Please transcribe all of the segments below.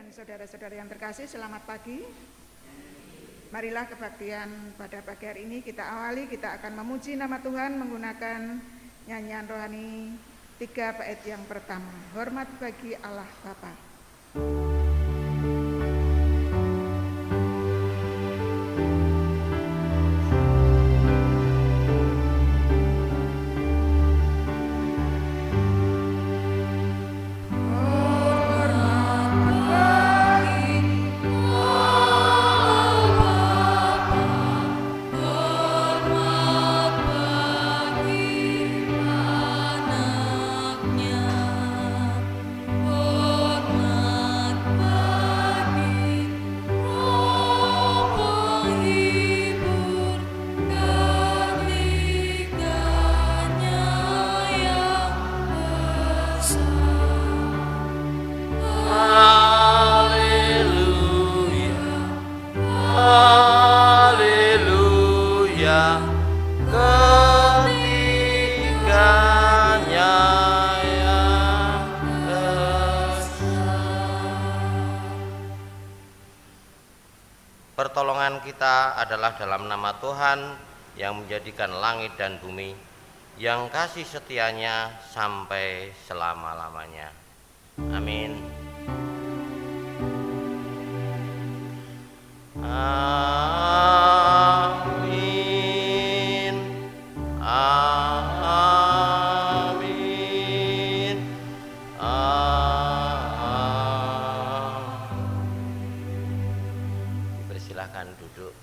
dan saudara-saudara yang terkasih, selamat pagi. Marilah kebaktian pada pagi hari ini kita awali, kita akan memuji nama Tuhan menggunakan nyanyian rohani 3 bait yang pertama. Hormat bagi Allah Bapa. Pertolongan kita adalah dalam nama Tuhan yang menjadikan langit dan bumi, yang kasih setianya sampai selama-lamanya. Amin. Amin. Amin. Silahkan duduk.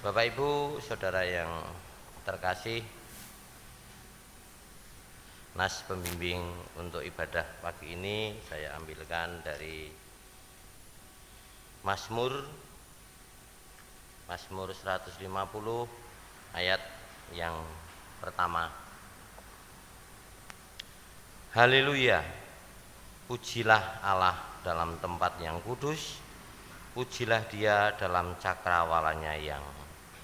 Bapak Ibu, saudara yang terkasih, nas pembimbing untuk ibadah pagi ini saya ambilkan dari Mazmur 150 ayat yang pertama. Haleluya. Pujilah Allah dalam tempat yang kudus, pujilah Dia dalam cakrawalanya yang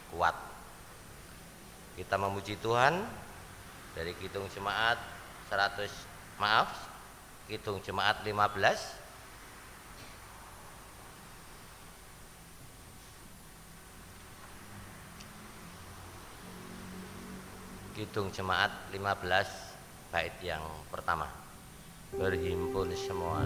kuat. Kita memuji Tuhan dari Kidung Jemaat 15. Kidung Jemaat 15 bait yang pertama. Berhimpun semua.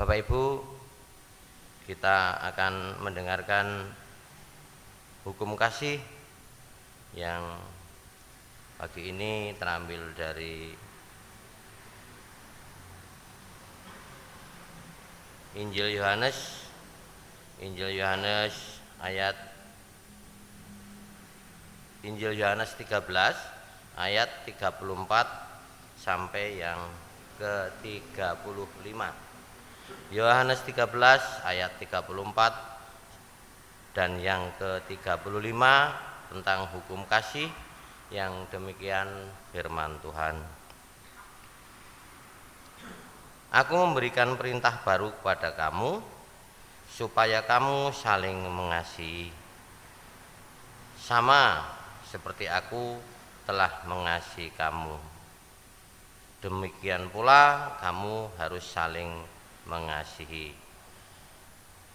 Bapak Ibu, kita akan mendengarkan hukum kasih yang pagi ini terambil dari Injil Yohanes ayat Injil Yohanes 13 ayat 34 sampai yang ke-35. Yohanes 13 ayat 34 dan yang ke-35 tentang hukum kasih, yang demikian firman Tuhan. Aku memberikan perintah baru kepada kamu, supaya kamu saling mengasihi, sama seperti aku telah mengasihi kamu. demikian pula kamu harus saling mengasihi.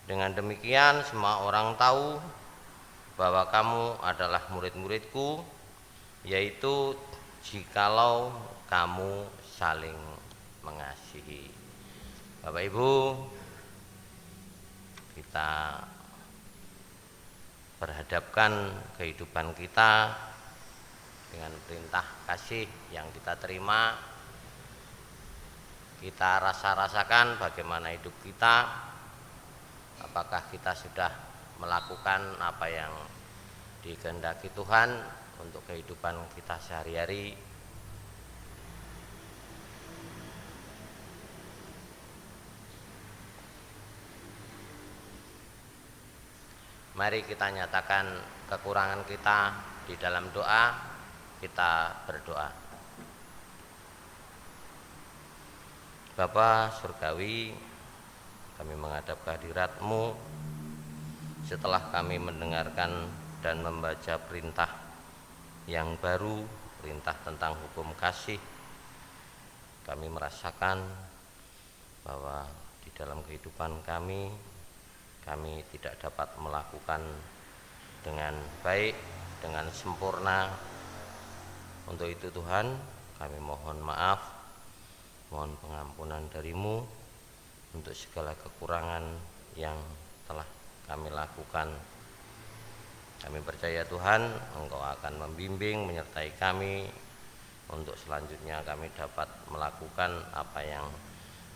Dengan demikian semua orang tahu bahwa kamu adalah murid-muridku, yaitu jikalau kamu saling mengasihi. Bapak Ibu, kita berhadapkan kehidupan kita dengan perintah kasih yang kita terima. Kita rasakan bagaimana hidup kita, apakah kita sudah melakukan apa yang dikehendaki Tuhan untuk kehidupan kita sehari-hari. Mari kita nyatakan kekurangan kita di dalam doa. Kita berdoa. Bapa Surgawi, kami menghadap kehadirat-Mu setelah kami mendengarkan dan membaca perintah yang baru, perintah tentang hukum kasih. Kami merasakan bahwa di dalam kehidupan kami tidak dapat melakukan dengan baik, dengan sempurna. Untuk itu Tuhan, kami mohon maaf, mohon pengampunan dari-Mu untuk segala kekurangan yang telah kami lakukan. Kami percaya Tuhan, Engkau akan membimbing, menyertai kami untuk selanjutnya kami dapat melakukan apa yang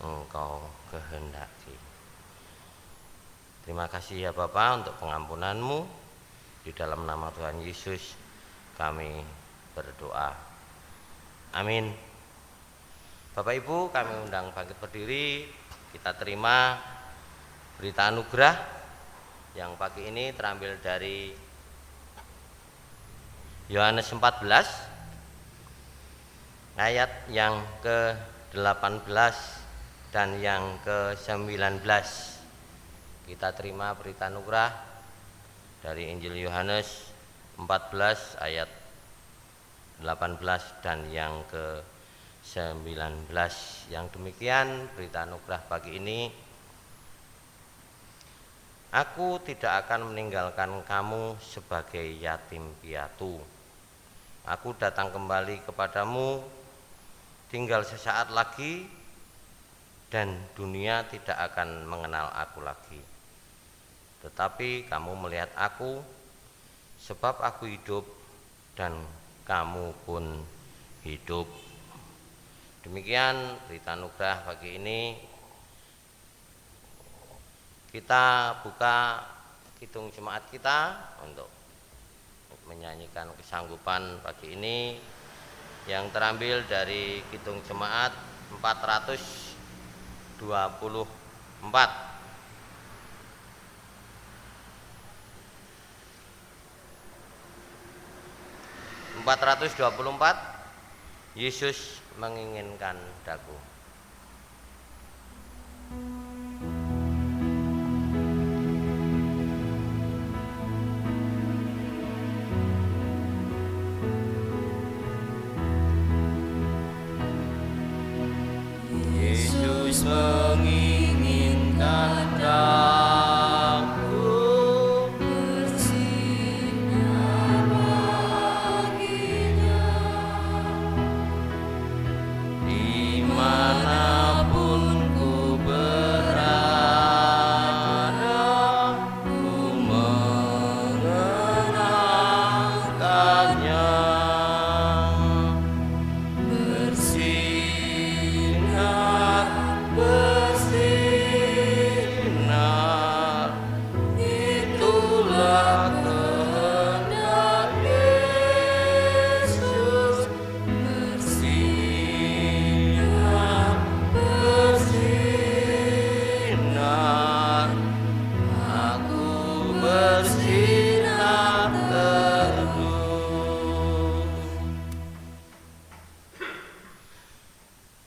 Engkau kehendaki. Terima kasih ya Bapa untuk pengampunan-Mu. Di dalam nama Tuhan Yesus kami berdoa. Amin. Bapak Ibu, kami undang bangkit berdiri. Kita terima berita anugerah yang pagi ini terambil dari Yohanes 14 ayat yang ke-18 dan yang ke-19. Kita terima berita anugerah dari Injil Yohanes 14 ayat 18 dan yang ke-19. Yang demikian berita anugerah pagi ini. Aku tidak akan meninggalkan kamu sebagai yatim piatu. Aku datang kembali kepadamu tinggal sesaat lagi, dan dunia tidak akan mengenal aku lagi. Tetapi kamu melihat aku, sebab aku hidup dan kamu pun hidup. Demikian berita anugerah pagi ini. Kita buka kidung jemaat kita untuk menyanyikan kesanggupan pagi ini yang terambil dari kidung jemaat 424. Yesus menginginkan daku. Yesus menginginkan daku.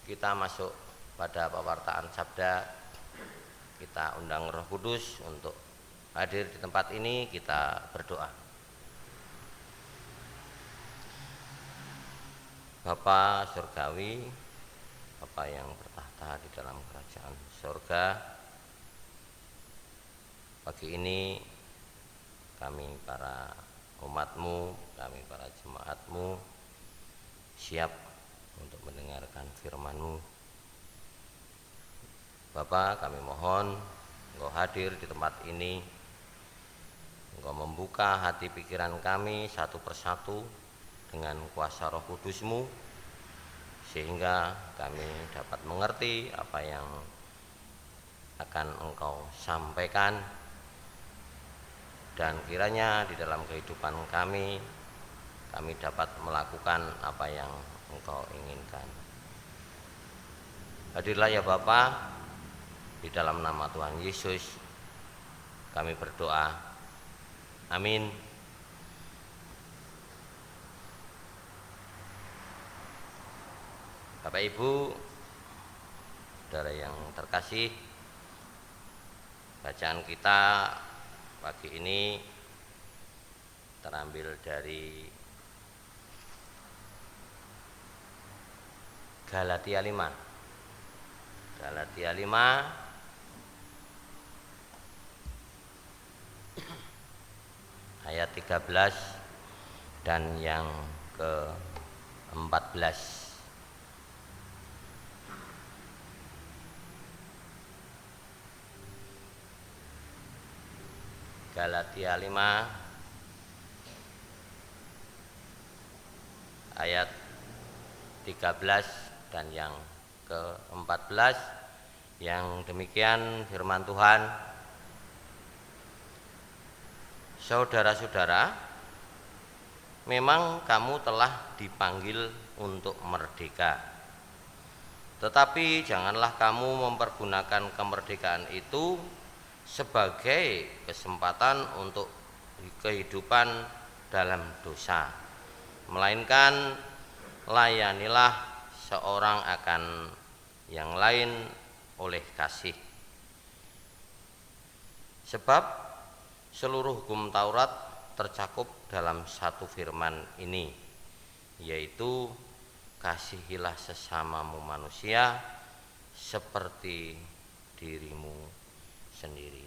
Kita masuk pada pewartaan sabda. Kita undang Roh Kudus untuk hadir di tempat ini. Kita berdoa. Bapa Surgawi, Bapa yang bertahta di dalam kerajaan surga, pagi ini kami para umat-Mu, kami para jemaat-Mu siap untuk mendengarkan firman-Mu. Bapa, kami mohon Engkau hadir di tempat ini, Engkau membuka hati pikiran kami satu persatu dengan kuasa Roh Kudus-Mu, sehingga kami dapat mengerti apa yang akan Engkau sampaikan, dan kiranya di dalam kehidupan kami dapat melakukan apa yang Engkau inginkan. Hadirlah ya Bapa, di dalam nama Tuhan Yesus kami berdoa. Amin. Bapak Ibu, saudara yang terkasih, bacaan kita pagi ini terambil dari Galatia 5. Galatia 5 ayat 13 dan yang ke-14. Galatia 5 ayat 13 dan yang ke-14, yang demikian firman Tuhan. Saudara-saudara, memang kamu telah dipanggil untuk merdeka, tetapi janganlah kamu mempergunakan kemerdekaan itu sebagai kesempatan untuk kehidupan dalam dosa, melainkan layanilah seorang akan yang lain oleh kasih. Sebab seluruh hukum Taurat tercakup dalam satu firman ini, yaitu kasihilah sesamamu manusia seperti dirimu sendiri.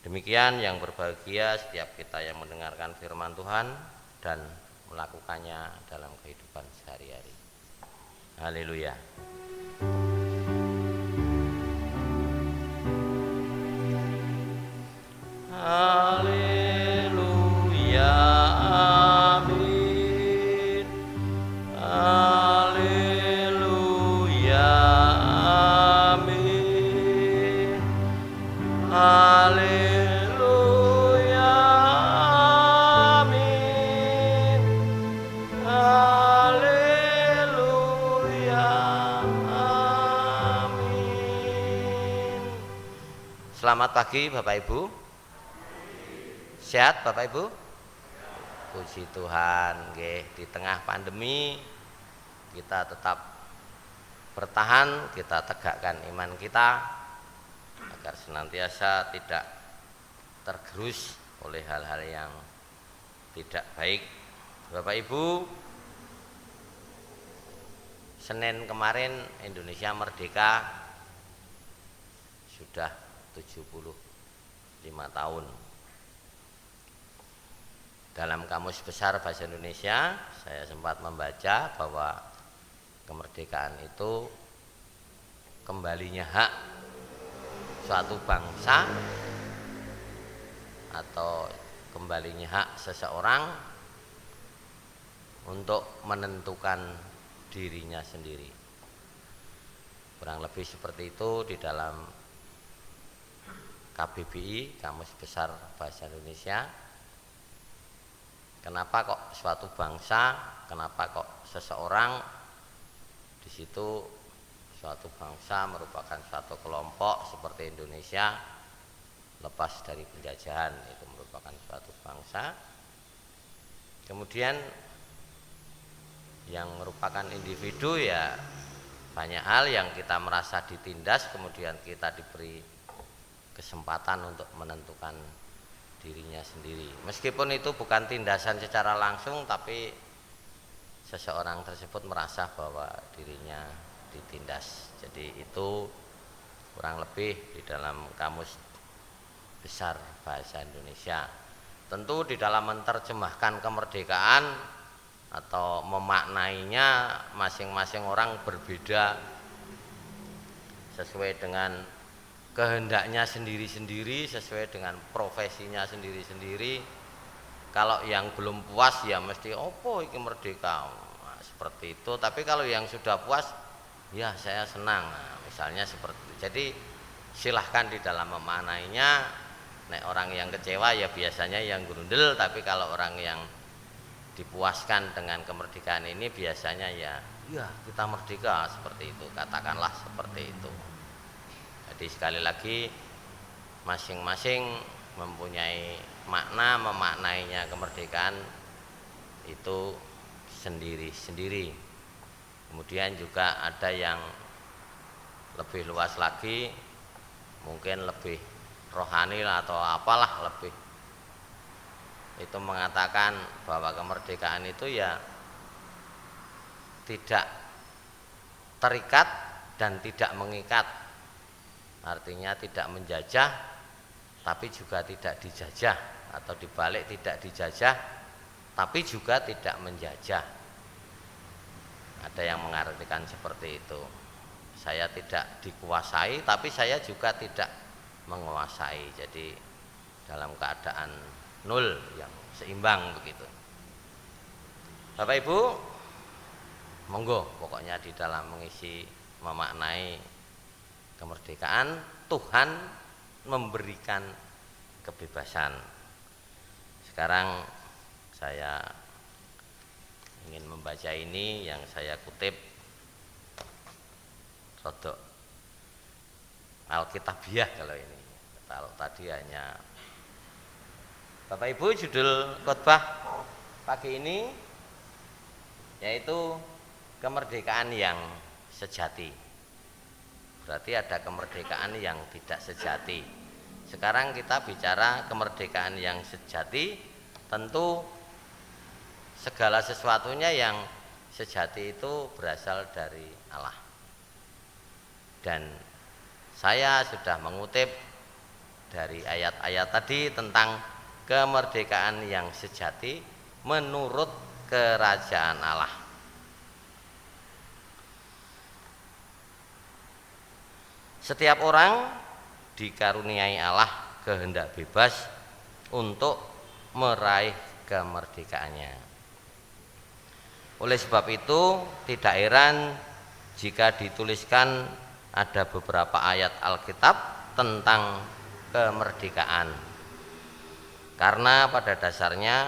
Demikian yang berbahagia setiap kita yang mendengarkan firman Tuhan dan melakukannya dalam kehidupan sehari-hari. Haleluya. Haleluya. Amin. Haleluya. Amin. Haleluya. Amin. Haleluya. Amin. Selamat pagi Bapak Ibu. Sehat Bapak Ibu? Puji Tuhan, nggih, di tengah pandemi kita tetap bertahan, kita tegakkan iman kita agar senantiasa tidak tergerus oleh hal-hal yang tidak baik. Bapak Ibu, Senin kemarin Indonesia merdeka sudah 75 tahun. Dalam Kamus Besar Bahasa Indonesia saya sempat membaca bahwa kemerdekaan itu kembalinya hak suatu bangsa atau kembalinya hak seseorang untuk menentukan dirinya sendiri. Kurang lebih seperti itu di dalam KBBI, Kamus Besar Bahasa Indonesia. Kenapa kok suatu bangsa, kenapa kok seseorang, di situ suatu bangsa merupakan suatu kelompok seperti Indonesia lepas dari penjajahan, itu merupakan suatu bangsa. Kemudian yang merupakan individu, ya banyak hal yang kita merasa ditindas, kemudian kita diberi kesempatan untuk menentukan dirinya sendiri. Meskipun itu bukan tindasan secara langsung, tapi seseorang tersebut merasa bahwa dirinya ditindas. Jadi itu kurang lebih di dalam Kamus Besar Bahasa Indonesia. Tentu di dalam menerjemahkan kemerdekaan atau memaknainya masing-masing orang berbeda sesuai dengan kehendaknya sendiri-sendiri, sesuai dengan profesinya sendiri-sendiri. Kalau yang belum puas ya mesti opo iki merdeka, nah, seperti itu. Tapi kalau yang sudah puas, ya saya senang, nah, misalnya seperti itu. Jadi silahkan di dalam memaknainya. Nek orang yang kecewa ya biasanya yang grundel, tapi kalau orang yang dipuaskan dengan kemerdekaan ini biasanya ya kita merdeka, seperti itu, katakanlah seperti itu. Jadi sekali lagi masing-masing mempunyai makna memaknainya kemerdekaan itu sendiri-sendiri. Kemudian juga ada yang lebih luas lagi, mungkin lebih rohani atau apalah, lebih itu mengatakan bahwa kemerdekaan itu ya tidak terikat dan tidak mengikat. Artinya tidak menjajah tapi juga tidak dijajah, atau dibalik tidak dijajah tapi juga tidak menjajah. Ada yang mengartikan seperti itu. Saya tidak dikuasai tapi saya juga tidak menguasai. Jadi dalam keadaan nol yang seimbang begitu. Bapak Ibu, monggo pokoknya di dalam mengisi memaknai kemerdekaan, Tuhan memberikan kebebasan. Sekarang saya ingin membaca ini yang saya kutip rodok Alkitabiah kalau ini. Kalau tadi hanya Bapak Ibu, judul khotbah pagi ini yaitu kemerdekaan yang sejati. Berarti ada kemerdekaan yang tidak sejati. Sekarang kita bicara kemerdekaan yang sejati, tentu segala sesuatunya yang sejati itu berasal dari Allah. Dan saya sudah mengutip dari ayat-ayat tadi tentang kemerdekaan yang sejati menurut kerajaan Allah. Setiap orang dikaruniai Allah kehendak bebas untuk meraih kemerdekaannya. Oleh sebab itu tidak heran jika dituliskan ada beberapa ayat Alkitab tentang kemerdekaan. Karena pada dasarnya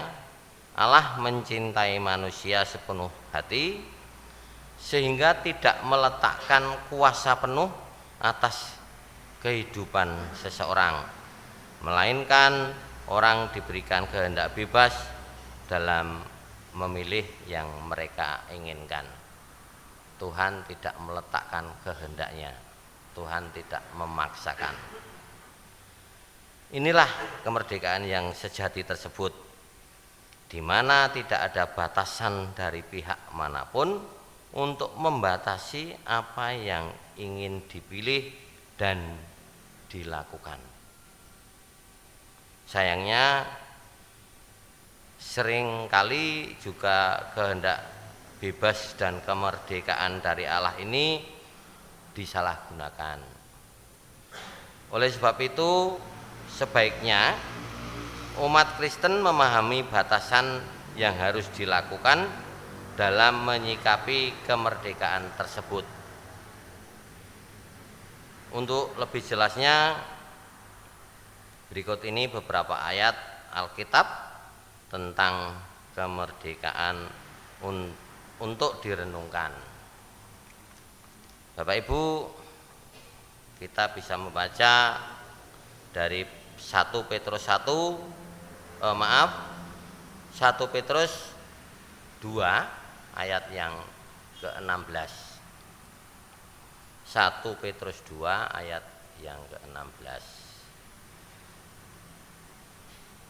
Allah mencintai manusia sepenuh hati sehingga tidak meletakkan kuasa penuh atas kehidupan seseorang, melainkan orang diberikan kehendak bebas dalam memilih yang mereka inginkan. Tuhan tidak meletakkan kehendaknya, Tuhan tidak memaksakan. Inilah kemerdekaan yang sejati tersebut, di mana tidak ada batasan dari pihak manapun untuk membatasi apa yang ingin dipilih dan dilakukan. Sayangnya seringkali juga kehendak bebas dan kemerdekaan dari Allah ini disalahgunakan. Oleh sebab itu sebaiknya umat Kristen memahami batasan yang harus dilakukan dalam menyikapi kemerdekaan tersebut. Untuk lebih jelasnya, berikut ini beberapa ayat Alkitab tentang kemerdekaan untuk direnungkan. Bapak Ibu, kita bisa membaca dari 1 Petrus 1 Petrus 2 ayat yang ke-16. 1 Petrus 2 ayat yang ke-16.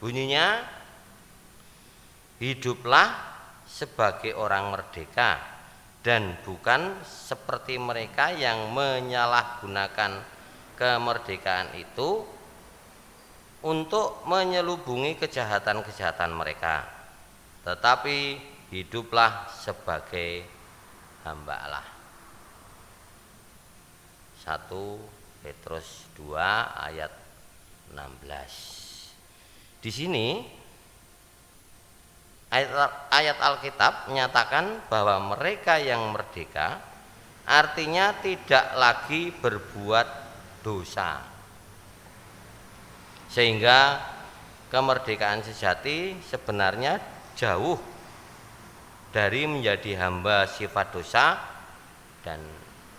Bunyinya, hiduplah sebagai orang merdeka dan bukan seperti mereka yang menyalahgunakan kemerdekaan itu untuk menyelubungi kejahatan-kejahatan mereka, tetapi hiduplah sebagai hamba Allah. 1 Petrus 2 ayat 16. Di sini ayat Alkitab menyatakan bahwa mereka yang merdeka artinya tidak lagi berbuat dosa, sehingga kemerdekaan sejati sebenarnya jauh dari menjadi hamba sifat dosa. Dan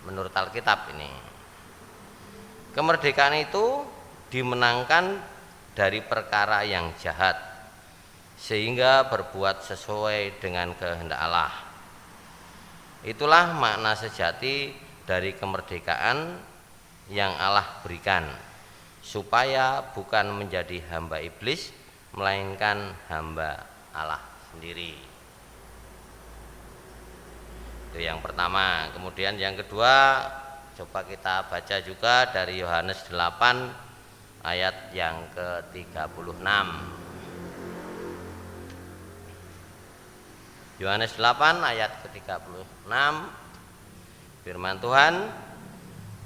menurut Alkitab ini, kemerdekaan itu dimenangkan dari perkara yang jahat, sehingga berbuat sesuai dengan kehendak Allah. Itulah makna sejati dari kemerdekaan yang Allah berikan, supaya bukan menjadi hamba iblis, melainkan hamba Allah sendiri. Itu yang pertama. Kemudian yang kedua, coba kita baca juga dari Yohanes 8 ayat yang ke-36. Yohanes 8 ayat ke-36, firman Tuhan,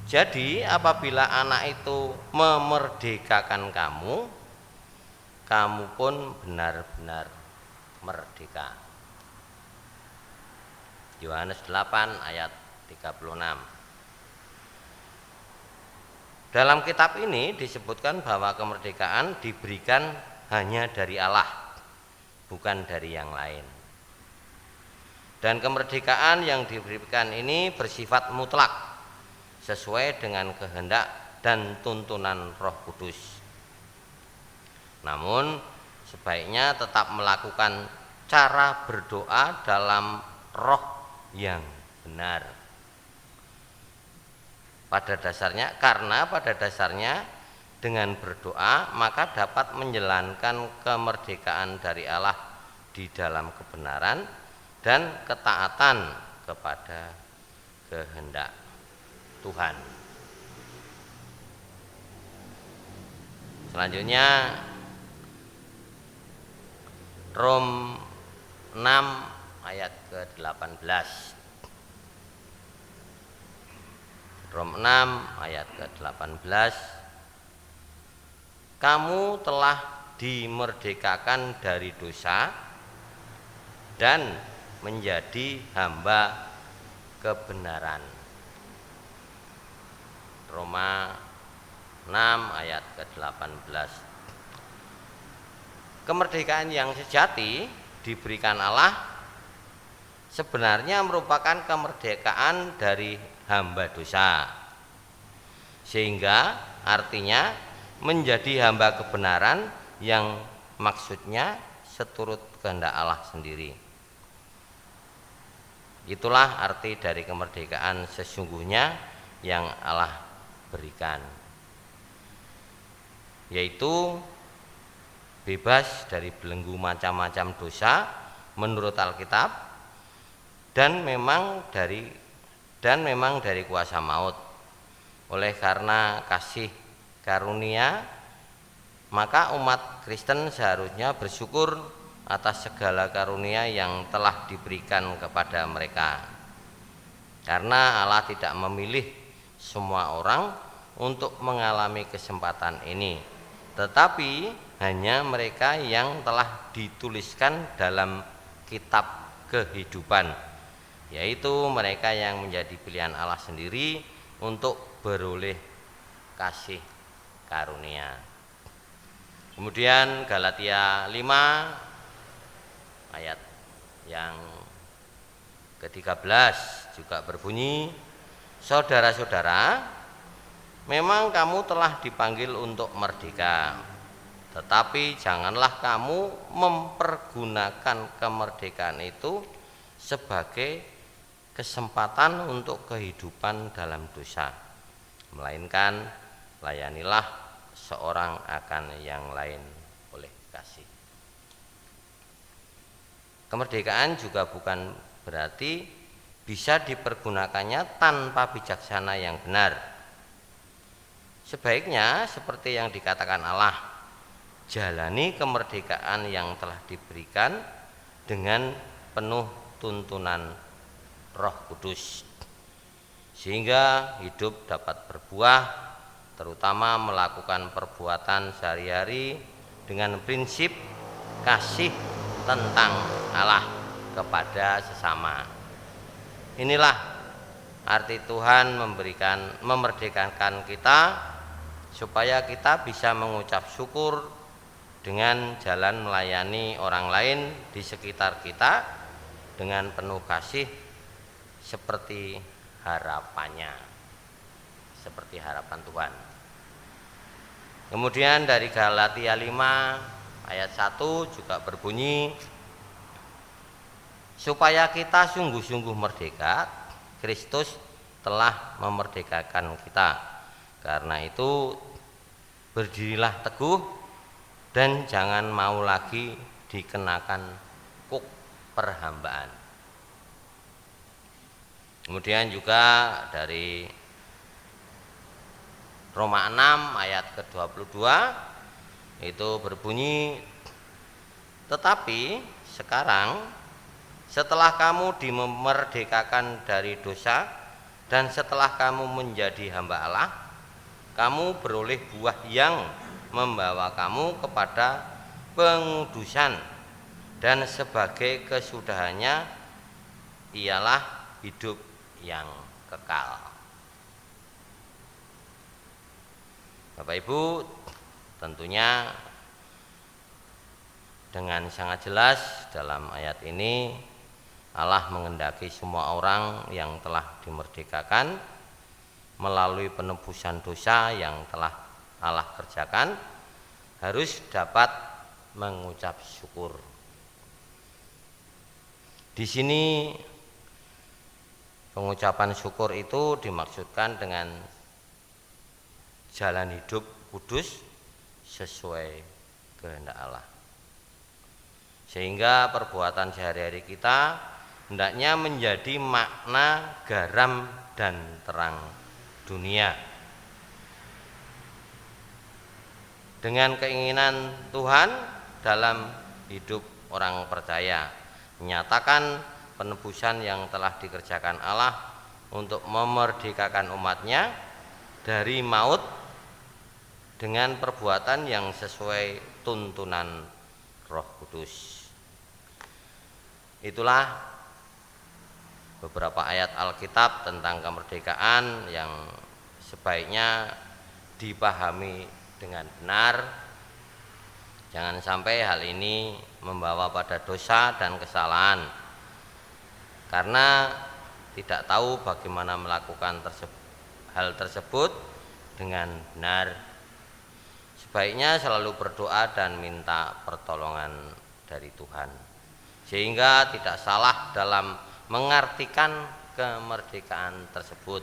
jadi apabila anak itu memerdekakan kamu, kamu pun benar-benar merdeka. Yohanes 8 ayat 36. Dalam kitab ini disebutkan bahwa kemerdekaan diberikan hanya dari Allah, bukan dari yang lain. Dan kemerdekaan yang diberikan ini bersifat mutlak, sesuai dengan kehendak dan tuntunan Roh Kudus. Namun sebaiknya tetap melakukan cara berdoa dalam roh yang benar. Karena pada dasarnya dengan berdoa maka dapat menjalankan kemerdekaan dari Allah di dalam kebenaran dan ketaatan kepada kehendak Tuhan. Selanjutnya Rom 6 ayat ke-18. Rom 6 ayat ke-18. Kamu telah dimerdekakan dari dosa dan menjadi hamba kebenaran. Roma 6 ayat ke-18. Kemerdekaan yang sejati diberikan Allah sebenarnya merupakan kemerdekaan dari hamba dosa, sehingga artinya menjadi hamba kebenaran yang maksudnya seturut kehendak Allah sendiri. Itulah arti dari kemerdekaan sesungguhnya yang Allah berikan, yaitu bebas dari belenggu macam-macam dosa menurut Alkitab, dan memang dari kuasa maut. Oleh karena kasih karunia, maka umat Kristen seharusnya bersyukur atas segala karunia yang telah diberikan kepada mereka, karena Allah tidak memilih semua orang untuk mengalami kesempatan ini, tetapi hanya mereka yang telah dituliskan dalam kitab kehidupan, yaitu mereka yang menjadi pilihan Allah sendiri untuk beroleh kasih karunia. Kemudian Galatia 5 ayat yang ke-13 juga berbunyi, saudara-saudara, memang kamu telah dipanggil untuk merdeka, tetapi janganlah kamu mempergunakan kemerdekaan itu sebagai kesempatan untuk kehidupan dalam dosa, melainkan layanilah seorang akan yang lain oleh kasih. Kemerdekaan juga bukan berarti bisa dipergunakannya tanpa bijaksana yang benar. Sebaiknya seperti yang dikatakan Allah, jalani kemerdekaan yang telah diberikan dengan penuh tuntunan Roh Kudus, sehingga hidup dapat berbuah, terutama melakukan perbuatan sehari-hari dengan prinsip kasih tentang Allah kepada sesama. Inilah arti Tuhan memerdekakan kita, supaya kita bisa mengucap syukur dengan jalan melayani orang lain di sekitar kita dengan penuh kasih seperti harapannya, seperti harapan Tuhan. Kemudian dari Galatia 5 ayat 1 juga berbunyi, supaya kita sungguh-sungguh merdeka, Kristus telah memerdekakan kita. Karena itu berdirilah teguh dan jangan mau lagi dikenakan kuk perhambaan. Kemudian juga dari Roma 6 ayat ke-22 itu berbunyi, tetapi sekarang setelah kamu dimerdekakan dari dosa dan setelah kamu menjadi hamba Allah, kamu beroleh buah yang membawa kamu kepada pengudusan, dan sebagai kesudahannya ialah hidup yang kekal. Bapak Ibu, tentunya dengan sangat jelas dalam ayat ini Allah menghendaki semua orang yang telah dimerdekakan melalui penebusan dosa yang telah Allah kerjakan harus dapat mengucap syukur. Di sini pengucapan syukur itu dimaksudkan dengan jalan hidup kudus sesuai kehendak Allah. Sehingga perbuatan sehari-hari kita hendaknya menjadi makna garam dan terang dunia. Dengan keinginan Tuhan dalam hidup orang percaya, menyatakan penebusan yang telah dikerjakan Allah untuk memerdekakan umatnya dari maut dengan perbuatan yang sesuai tuntunan Roh Kudus. Itulah beberapa ayat Alkitab tentang kemerdekaan yang sebaiknya dipahami dengan benar. Jangan sampai hal ini membawa pada dosa dan kesalahan karena tidak tahu bagaimana melakukan hal tersebut dengan benar. Sebaiknya selalu berdoa dan minta pertolongan dari Tuhan, sehingga tidak salah dalam mengartikan kemerdekaan tersebut.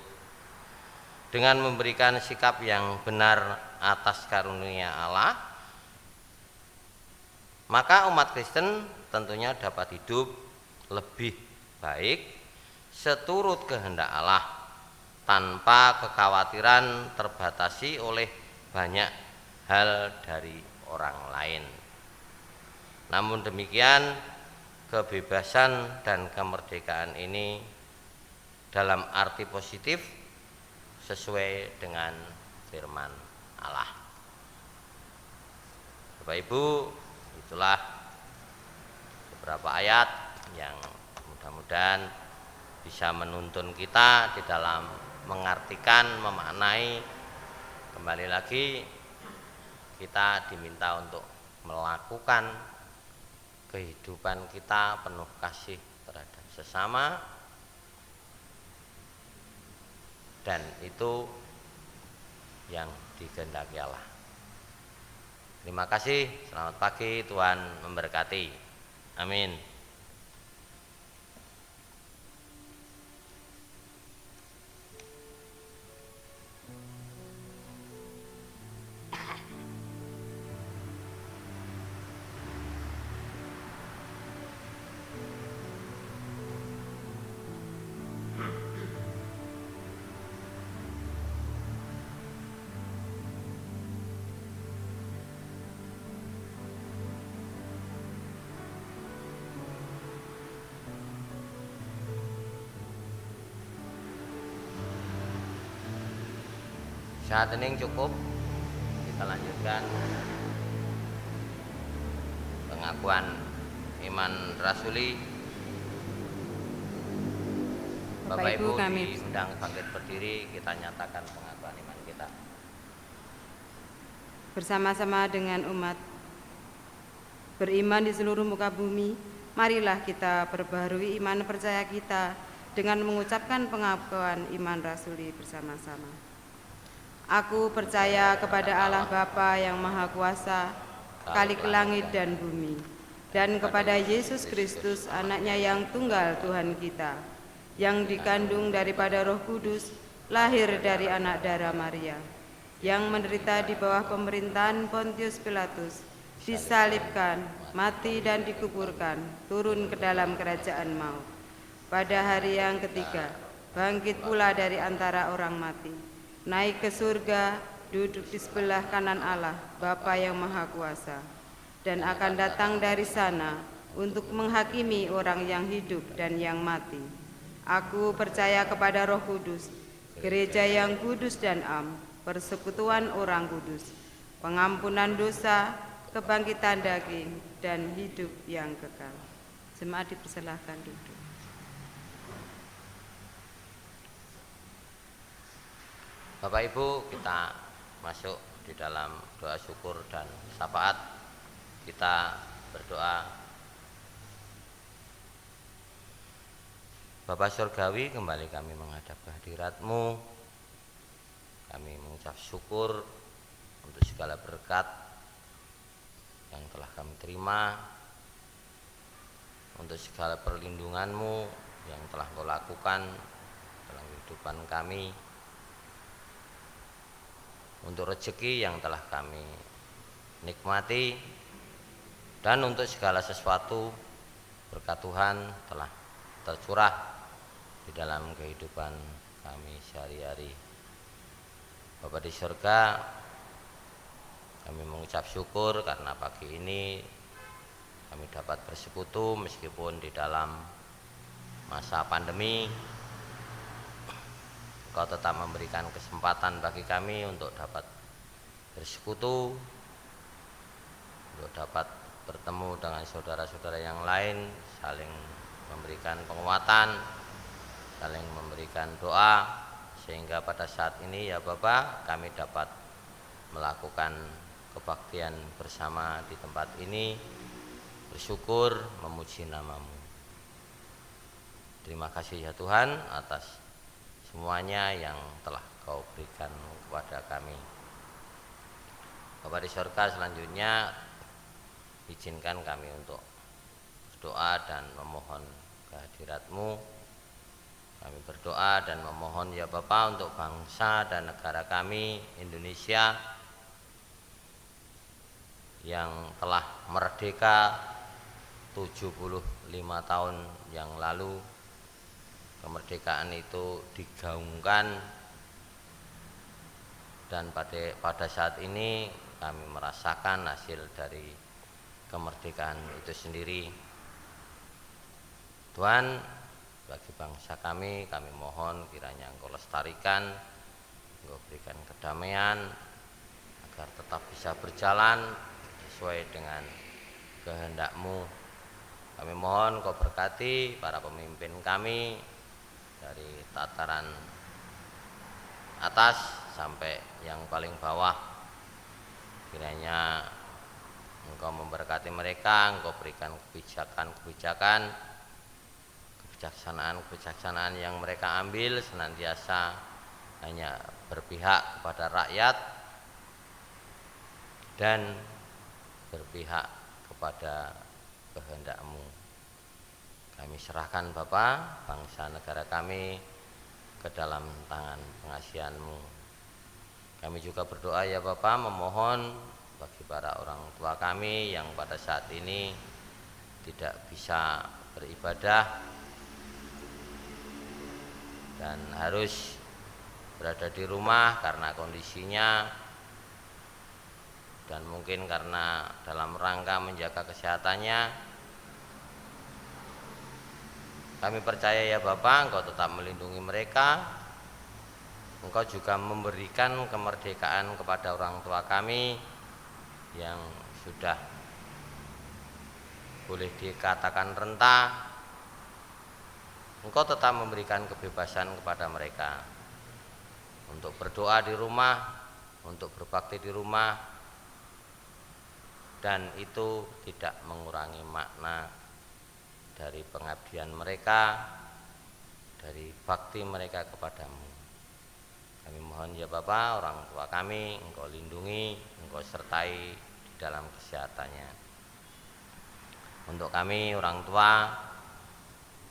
Dengan memberikan sikap yang benar atas karunia Allah, maka umat Kristen tentunya dapat hidup lebih baik seturut kehendak Allah tanpa kekhawatiran terbatasi oleh banyak hal dari orang lain. Namun demikian, kebebasan dan kemerdekaan ini dalam arti positif sesuai dengan firman Allah. Bapak Ibu, itulah beberapa ayat yang mudah-mudahan bisa menuntun kita di dalam mengartikan, memaknai. Kembali lagi kita diminta untuk melakukan kehidupan kita penuh kasih terhadap sesama, dan itu yang dikehendaki Allah. Terima kasih, selamat pagi, Tuhan memberkati. Amin. Saat ini cukup, kita lanjutkan pengakuan iman rasuli. Bapak Ibu diundang bangkit berdiri, kita nyatakan pengakuan iman kita. Bersama-sama dengan umat beriman di seluruh muka bumi, marilah kita perbaharui iman percaya kita dengan mengucapkan pengakuan iman rasuli bersama-sama. Aku percaya kepada Allah Bapa yang Maha Kuasa, Khalik langit dan bumi, dan kepada Yesus Kristus, Anaknya yang tunggal Tuhan kita, yang dikandung daripada Roh Kudus, lahir dari anak darah Maria, yang menderita di bawah pemerintahan Pontius Pilatus, disalibkan, mati dan dikuburkan, turun ke dalam kerajaan maut. Pada hari yang ketiga, bangkit pula dari antara orang mati, naik ke surga, duduk di sebelah kanan Allah, Bapa yang Maha Kuasa, dan akan datang dari sana untuk menghakimi orang yang hidup dan yang mati. Aku percaya kepada Roh Kudus, gereja yang kudus dan am, persekutuan orang kudus, pengampunan dosa, kebangkitan daging, dan hidup yang kekal. Jemaat dipersilahkan duduk. Bapak Ibu, kita masuk di dalam doa syukur dan syafaat. Kita berdoa. Bapa Surgawi, kembali kami menghadap kehadirat-Mu. Kami mengucap syukur untuk segala berkat yang telah kami terima, untuk segala perlindungan-Mu yang telah Kau lakukan dalam kehidupan kami, untuk rezeki yang telah kami nikmati, dan untuk segala sesuatu berkat Tuhan telah tercurah di dalam kehidupan kami sehari-hari. Bapa di surga, kami mengucap syukur karena pagi ini kami dapat bersekutu meskipun di dalam masa pandemi. Kau tetap memberikan kesempatan bagi kami untuk dapat bersekutu, untuk dapat bertemu dengan saudara-saudara yang lain, saling memberikan penguatan, saling memberikan doa, sehingga pada saat ini ya Bapak, kami dapat melakukan kebaktian bersama di tempat ini, bersyukur memuji nama-Mu. Terima kasih ya Tuhan atas semuanya yang telah Kau berikan kepada kami. Bapa di surga, selanjutnya izinkan kami untuk berdoa dan memohon kehadirat-Mu. Kami berdoa dan memohon ya Bapa untuk bangsa dan negara kami Indonesia yang telah merdeka 75 tahun yang lalu. Kemerdekaan itu digaungkan, dan pada saat ini kami merasakan hasil dari kemerdekaan itu sendiri. Tuhan, bagi bangsa kami mohon kiranya Engkau lestarikan, Engkau berikan kedamaian agar tetap bisa berjalan sesuai dengan kehendak-Mu. Kami mohon Kau berkati para pemimpin kami dari tataran atas sampai yang paling bawah. Kiranya Engkau memberkati mereka, Engkau berikan kebijaksanaan yang mereka ambil senantiasa hanya berpihak kepada rakyat dan berpihak kepada kehendak-Mu. Kami serahkan Bapa bangsa negara kami ke dalam tangan pengasihan-Mu. Kami juga berdoa ya Bapa, memohon bagi para orang tua kami yang pada saat ini tidak bisa beribadah dan harus berada di rumah karena kondisinya, dan mungkin karena dalam rangka menjaga kesehatannya. Kami percaya ya Bapak, Engkau tetap melindungi mereka, Engkau juga memberikan kemerdekaan kepada orang tua kami yang sudah boleh dikatakan renta. Engkau tetap memberikan kebebasan kepada mereka untuk berdoa di rumah, untuk berbakti di rumah, dan itu tidak mengurangi makna dari pengabdian mereka, dari bakti mereka kepadamu. Kami mohon ya Bapa, orang tua kami Engkau lindungi, Engkau sertai di dalam kesehatannya. Untuk kami orang tua,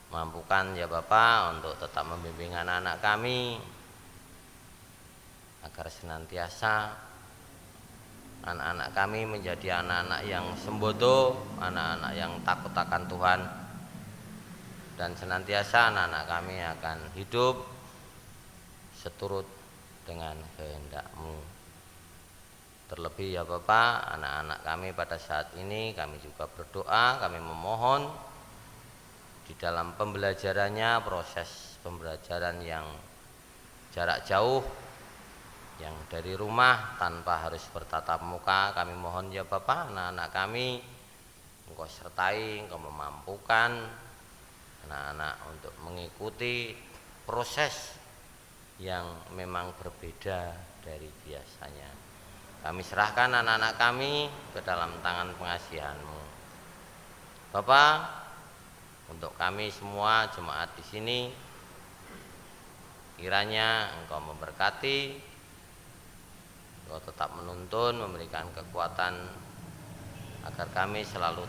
mampukan ya Bapa untuk tetap membimbing anak-anak kami agar senantiasa anak-anak kami menjadi anak-anak yang sembodo, anak-anak yang takut akan Tuhan, dan senantiasa anak-anak kami akan hidup seturut dengan kehendak-Mu. Terlebih ya Bapa, anak-anak kami pada saat ini kami juga berdoa, kami memohon di dalam pembelajarannya, proses pembelajaran yang jarak jauh, yang dari rumah tanpa harus bertatap muka, kami mohon ya Bapa, anak-anak kami Engkau sertai, Engkau memampukan anak-anak untuk mengikuti proses yang memang berbeda dari biasanya. Kami serahkan anak-anak kami ke dalam tangan pengasihan-Mu. Bapak, untuk kami semua jemaat di sini, kiranya Engkau memberkati, Engkau tetap menuntun, memberikan kekuatan agar kami selalu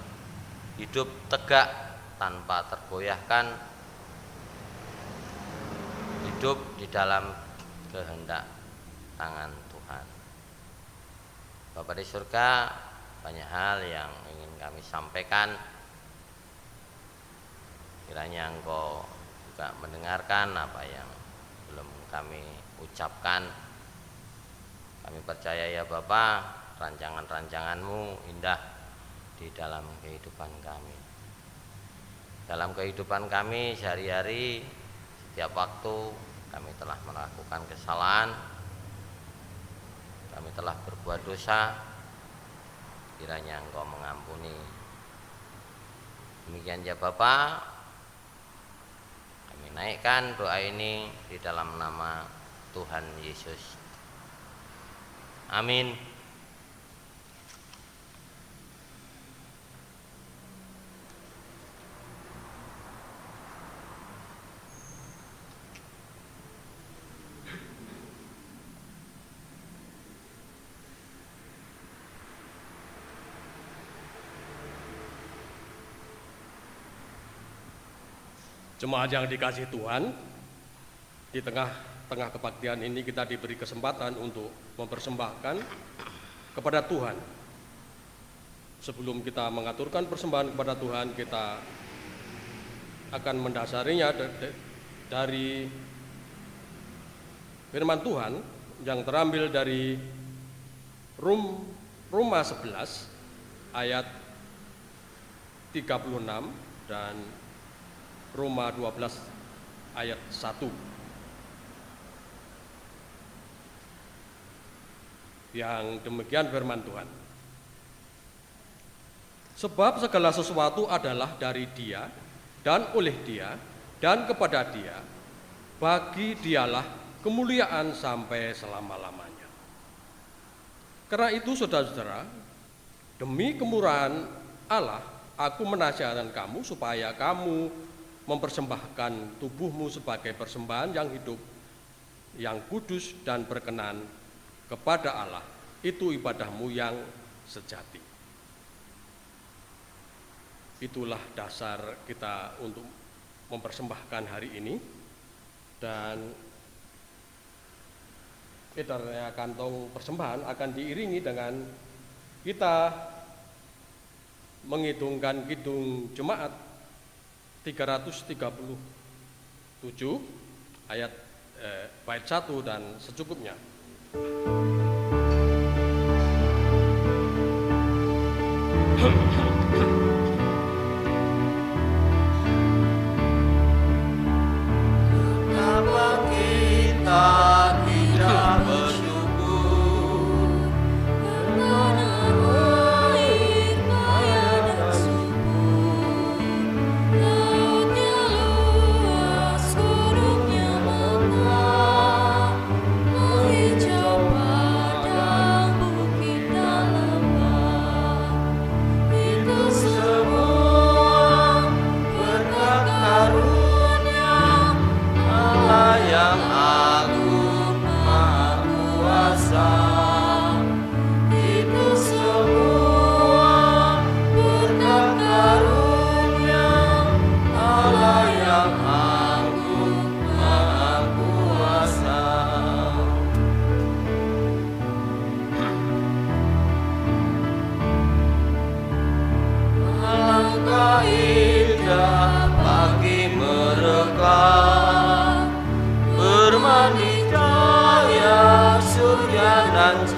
hidup tegak tanpa tergoyahkan, hidup di dalam kehendak tangan Tuhan. Bapa di surga, banyak hal yang ingin kami sampaikan. Kiranya Engkau juga mendengarkan apa yang belum kami ucapkan. Kami percaya ya Bapa, rancangan-rancangan-Mu indah di dalam kehidupan kami. Dalam kehidupan kami sehari-hari, setiap waktu kami telah melakukan kesalahan, kami telah berbuat dosa. Kiranya Engkau mengampuni. Demikian ya Bapa, kami naikkan doa ini di dalam nama Tuhan Yesus. Amin. Jemaat yang dikasihi Tuhan, di tengah-tengah kebaktian ini kita diberi kesempatan untuk mempersembahkan kepada Tuhan. Sebelum kita mengaturkan persembahan kepada Tuhan, kita akan mendasarinya dari firman Tuhan yang terambil dari Roma 11 ayat 36 dan Roma 12 ayat 1, yang demikian firman Tuhan. Sebab segala sesuatu adalah dari Dia dan oleh Dia dan kepada Dia, bagi Dialah kemuliaan sampai selama-lamanya. Karena itu saudara-saudara, demi kemurahan Allah, aku menasihatkan kamu supaya kamu mempersembahkan tubuhmu sebagai persembahan yang hidup, yang kudus dan berkenan kepada Allah. Itu ibadahmu yang sejati. Itulah dasar kita untuk mempersembahkan hari ini. Dan edarnya kantong persembahan akan diiringi dengan kita menghitungkan kidung jemaat 337 ayat bait 1 dan secukupnya. Betapa kita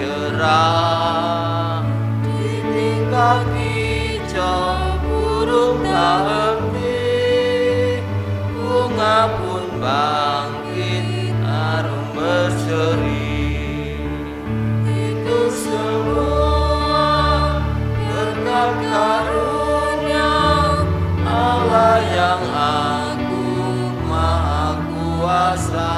cerah, di tingkah hijau burung tak henti, bunga pun bangkit harum berseri. Itu semua berkat karunia Allah yang agung maha kuasa.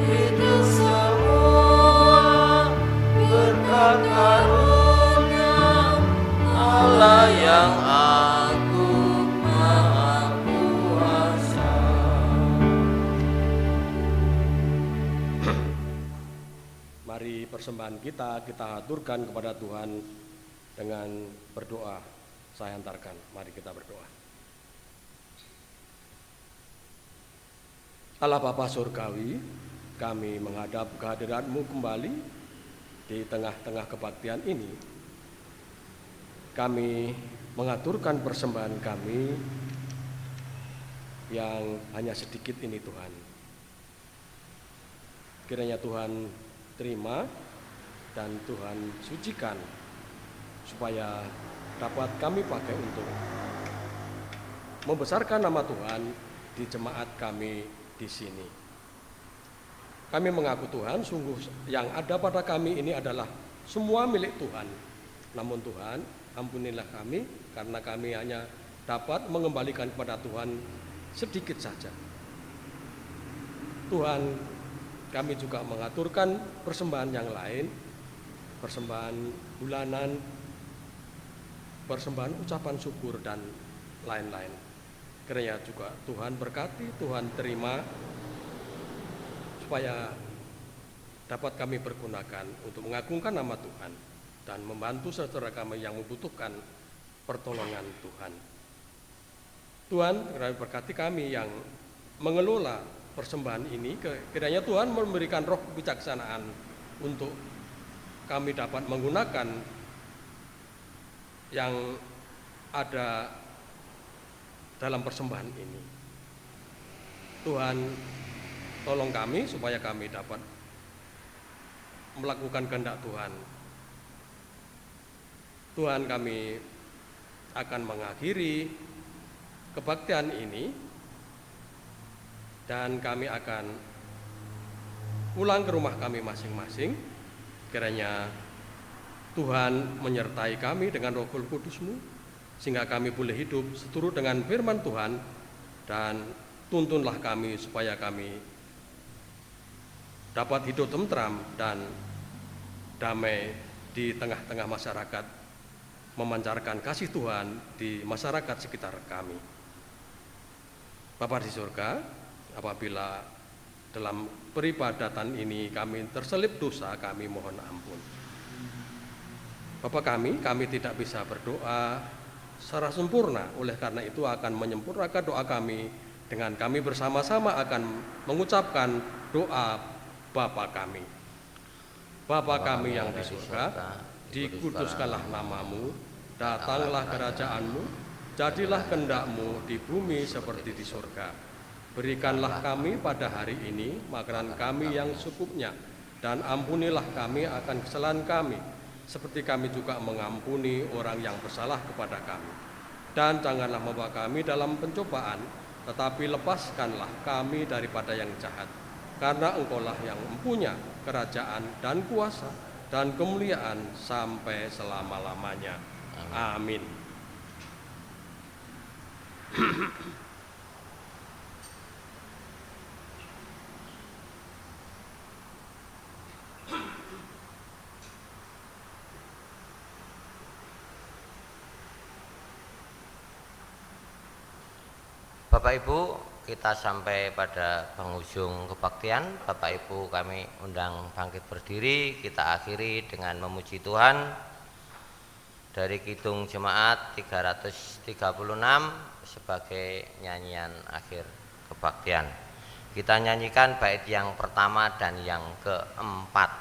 Itu semua berkat karunia Allah yang agung maha kuasa. Mari persembahan kita aturkan kepada Tuhan dengan berdoa. Saya antarkan, mari kita berdoa. Allah Bapa Surgawi, kami menghadap kehadirat-Mu kembali di tengah-tengah kebaktian ini. Kami mengaturkan persembahan kami yang hanya sedikit ini Tuhan. Kiranya Tuhan terima dan Tuhan sucikan supaya dapat kami pakai untuk membesarkan nama Tuhan di jemaat kami di sini. Kami mengaku Tuhan, sungguh yang ada pada kami ini adalah semua milik Tuhan. Namun Tuhan, ampunilah kami karena kami hanya dapat mengembalikan kepada Tuhan sedikit saja. Tuhan, kami juga mengaturkan persembahan yang lain, persembahan bulanan, persembahan ucapan syukur dan lain-lain. Kiranya juga Tuhan berkati, Tuhan terima supaya dapat kami pergunakan untuk mengagungkan nama Tuhan dan membantu saudara kami yang membutuhkan pertolongan Tuhan. Tuhan, kiranya berkati kami yang mengelola persembahan ini, kiranya Tuhan memberikan roh kebijaksanaan untuk kami dapat menggunakan yang ada dalam persembahan ini. Tuhan, tolong kami supaya kami dapat melakukan kehendak Tuhan. Tuhan, kami akan mengakhiri kebaktian ini dan kami akan pulang ke rumah kami masing-masing. Kiranya Tuhan menyertai kami dengan Roh Kudus-Mu sehingga kami boleh hidup seturut dengan firman Tuhan, dan tuntunlah kami supaya kami dapat hidup tentram dan damai di tengah-tengah masyarakat, memancarkan kasih Tuhan di masyarakat sekitar kami. Bapa di surga, apabila dalam peribadatan ini kami terselip dosa, kami mohon ampun. Bapa kami tidak bisa berdoa secara sempurna, oleh karena itu akan menyempurnakan doa kami dengan kami bersama-sama akan mengucapkan doa Bapa kami. Bapa kami yang di surga, dikuduskanlah namamu, datanglah kerajaanmu, jadilah kehendak-Mu di bumi seperti di surga. Berikanlah kami pada hari ini makanan kami yang secukupnya, dan ampunilah kami akan kesalahan kami, seperti kami juga mengampuni orang yang bersalah kepada kami. Dan janganlah membawa kami dalam pencobaan, tetapi lepaskanlah kami daripada yang jahat. Karena Engkaulah yang mempunyai kerajaan dan kuasa dan kemuliaan sampai selama-lamanya. Amin. Bapak Ibu, kita sampai pada penghujung kebaktian. Bapak Ibu, kami undang bangkit berdiri. Kita akhiri dengan memuji Tuhan dari Kidung Jemaat 336 sebagai nyanyian akhir kebaktian. Kita nyanyikan bait yang pertama dan yang keempat.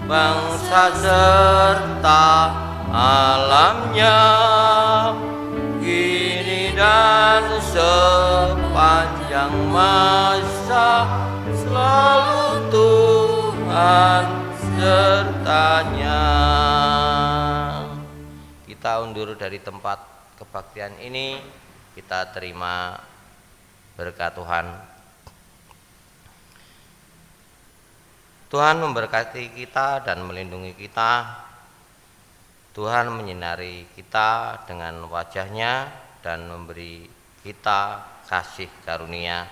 bangsa serta alamnya, kini dan sepanjang masa, selalu Tuhan sertanya. Kita undur dari tempat kebaktian ini, kita terima berkat Tuhan. Tuhan memberkati kita dan melindungi kita. Tuhan menyinari kita dengan wajah-Nya dan memberi kita kasih karunia.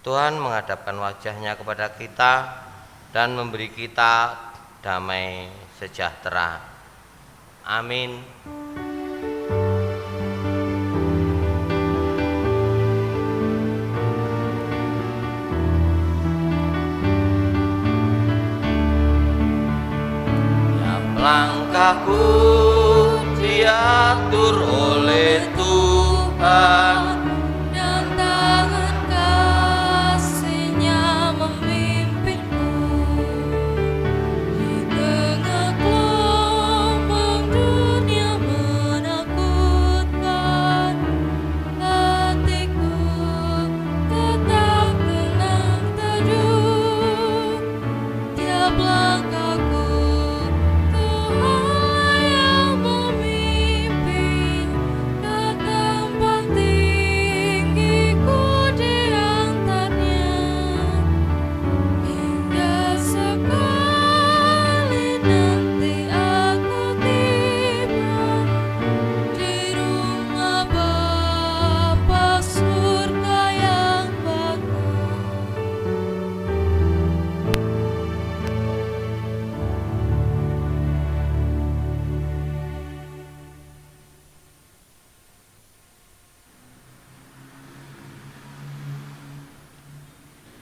Tuhan menghadapkan wajah-Nya kepada kita dan memberi kita damai sejahtera. Amin. Langkahku diatur oleh Tuhan, dan tangan kasih-Nya memimpinku di tengah gelombang dunia menakutkan. Hatiku tetap tenang teduh, tiap langkahku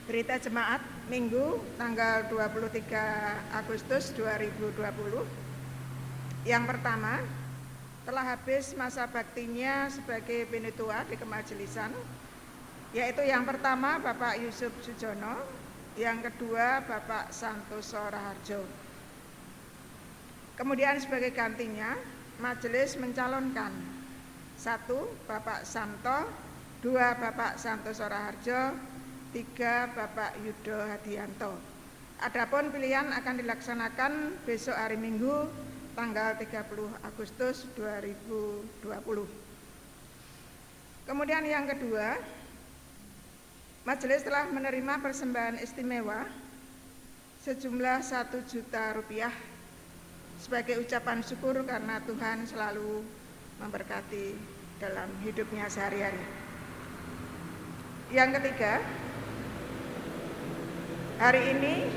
Berita Jemaat Minggu tanggal 23 Agustus 2020. Yang pertama, telah habis masa baktinya sebagai penetua di kemajelisan, yaitu yang pertama Bapak Yusuf Sujono, yang kedua Bapak Santoso Raharjo. Kemudian sebagai gantinya, majelis mencalonkan 1. Bapak Santo, 2. Bapak Santoso Raharjo, 3. Bapak Yudo Hadianto. Adapun pilihan akan dilaksanakan besok hari Minggu tanggal 30 Agustus 2020. Kemudian yang kedua, majelis telah menerima persembahan istimewa sejumlah 1 juta rupiah sebagai ucapan syukur karena Tuhan selalu memberkati dalam hidupnya sehari-hari. Yang ketiga, hari ini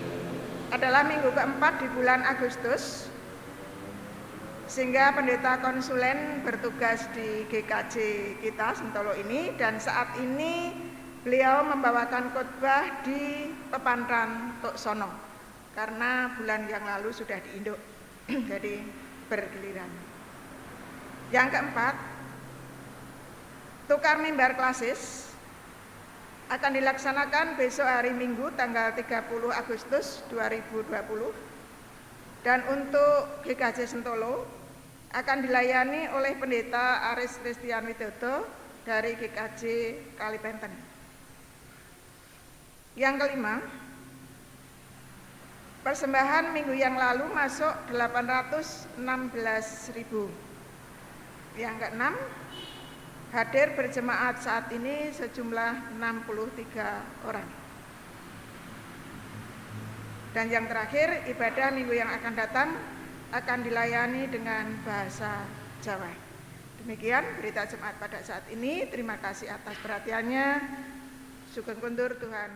adalah minggu keempat di bulan Agustus, sehingga pendeta konsulen bertugas di GKJ kita Sentolo ini, dan saat ini beliau membawakan khotbah di Pepantran Toksono karena bulan yang lalu sudah diinduk, jadi bergiliran. Yang keempat, tukar mimbar klasis akan dilaksanakan besok hari Minggu tanggal 30 Agustus 2020, dan untuk GKJ Sentolo akan dilayani oleh Pendeta Aris Christian Widodo dari GKJ Kalipenten. Yang kelima, persembahan minggu yang lalu masuk 816.000. Yang keenam, hadir berjemaat saat ini sejumlah 63 orang. Dan yang terakhir, ibadah minggu yang akan datang akan dilayani dengan bahasa Jawa. Demikian berita jemaat pada saat ini. Terima kasih atas perhatiannya. Sugeng kundur, Tuhan